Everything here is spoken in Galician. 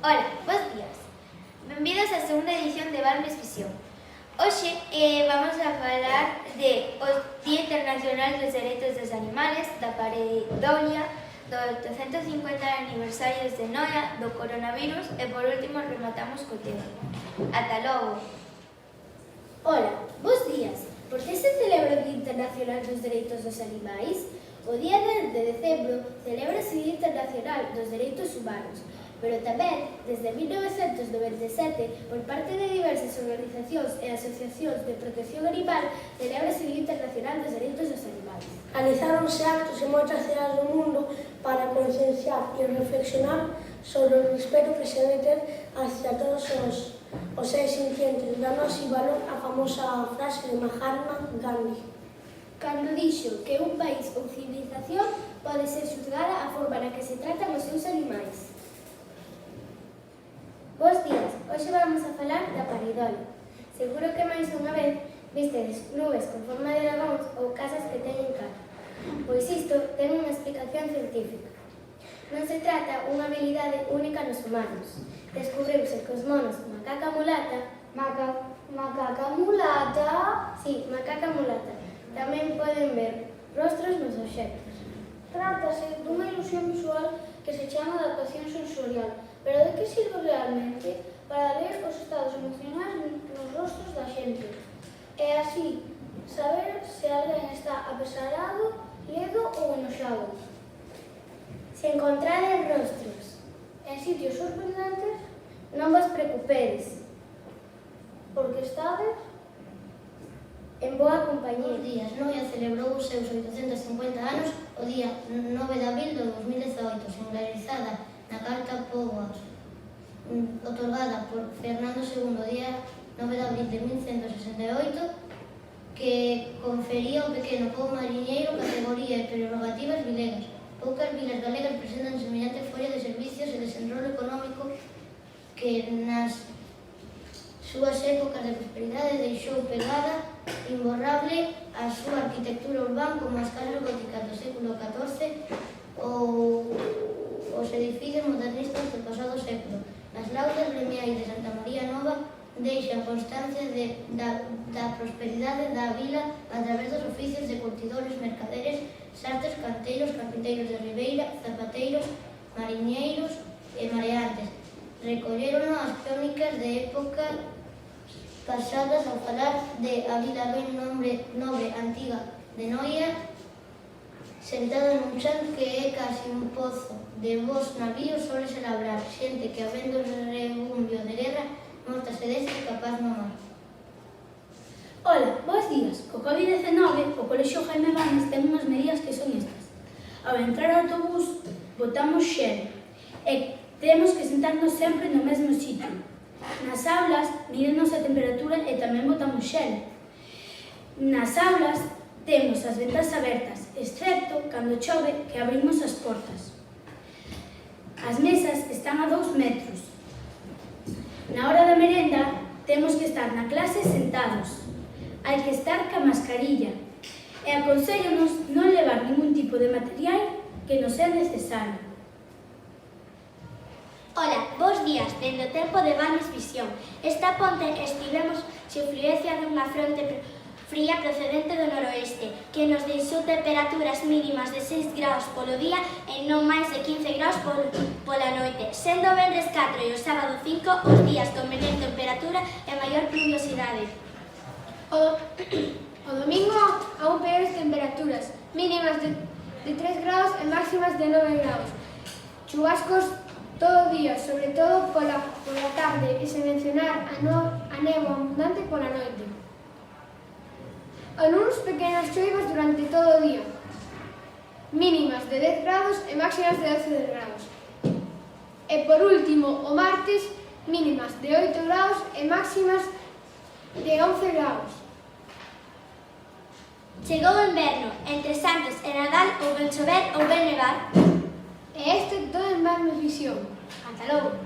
Ola, bons días. Benvidos á segunda edición de Balmes Visión. Hoxe vamos a falar de o Día Internacional dos Dereitos dos Animales, da pareidolia, do 850 aniversario de Noia, do coronavirus e por último rematamos co tema. Ata logo. Ola, bons días. Por que se celebra o Día Internacional dos Dereitos dos Animais? O día 10 de decembro celebrase o Día Internacional dos Dereitos Humanos, pero tamén, desde 1997, por parte de diversas organizacións e asociacións de protección animal, celebrase o Día Internacional dos Dereitos dos Animais. Realizáronse actos en moitas cidades do mundo para concienciar e reflexionar sobre o respeto que se debe ter hacia todos os seres sintientes, dando así valor á famosa frase de Mahatma Gandhi, Cando dixo que un país ou civilización pode ser xuzgada a forma na que se tratan os seus animais. Bos días, hoxe vamos a falar da pareidolia. Seguro que máis unha vez vistedes nubes con forma de dragóns ou casas que teñen cara. Pois isto ten unha explicación científica. Non se trata unha habilidade única nos humanos. Descubriuse que os monos macaca mulata, macaca mulata? Sí, macaca mulata. Tamén poden ver rostros nos obxectos. Trátase dunha ilusión visual que se chama adaptación sensorial. Pero de que sirve realmente? Para ler os estados emocionais nos rostros da xente. E así, saber se alguén está apesarado, ledo ou enoxado. Se encontrades rostros en sitios sorprendentes, non vos preocupedes, porque estades en boa compañía. Bos días, Noia celebrou os seus 850 anos o día 9 de abril de 2018, singularizada na Carta Póvoa, otorgada por Fernando II, día 9 de abril de 1168, que confería ao pequeno pobo mariñeiro categoría e prerrogativas vilegas. Poucas vilas galegas presentan semellante folla de servicios e desenrolo económico que nas súas épocas de prosperidade deixou pegada imborrable a súa arquitectura urbana, como as casas góticas do século XIV ou os edificios modernistas do pasado século. As laudas gremiais de Santa María Nova deixan constancia da prosperidade da vila a través dos oficios de curtidores, mercaderes, sartes, canteiros, carpinteiros de ribeira, zapateiros, mariñeiros e mareantes. Recolleron as crónicas de época pasadas ao falar de a vila ben nobre antiga de Noia, sentada nun chan que é casi un pozo de vos navíos soles labrar, xente que habendo rebumbio de guerra mortase deste capaz no mar. Ola, bons días. Co COVID-19, o Colexio Jaime Banes ten unhas medidas que son estas. Ao entrar ao autobús, botamos xel e temos que sentarnos sempre no mesmo sitio. Nas aulas, mídenos a temperatura e tamén botamos xel. Nas aulas, temos as ventas abertas, excepto cando chove que abrimos as portas. As mesas están a 2 metros. Na hora da merenda, temos que estar na clase sentados. Hai que estar ca mascarilla. E aconséllonos non levar ningún tipo de material que non sea necesario. Ola, bons días, dende o tempo de Balmes Visión. Esta ponte estivemos se influencia dunha fronte fría procedente do noroeste, que nos deixou temperaturas mínimas de 6 graus polo día e non máis de 15 graus pola noite, sendo o venres 4 e o sábado 5 os días con menor temperatura e maior pluviosidade. O domingo aún peores temperaturas, mínimas de 3 graus e máximas de 9 graus. Chubascos todo o día, sobre todo pola tarde, e sen mencionar a néboa abundante pola noite. Algúns pequenas choivas durante todo o día, mínimas de 10 graus e máximas de 12 graus. E por último, o martes, mínimas de 8 graus e máximas de 11 graus. Chegou o inverno, entre Santos e Nadal ou ben chover ou ben nevar. E este todo en Balmes Visión. Ata logo!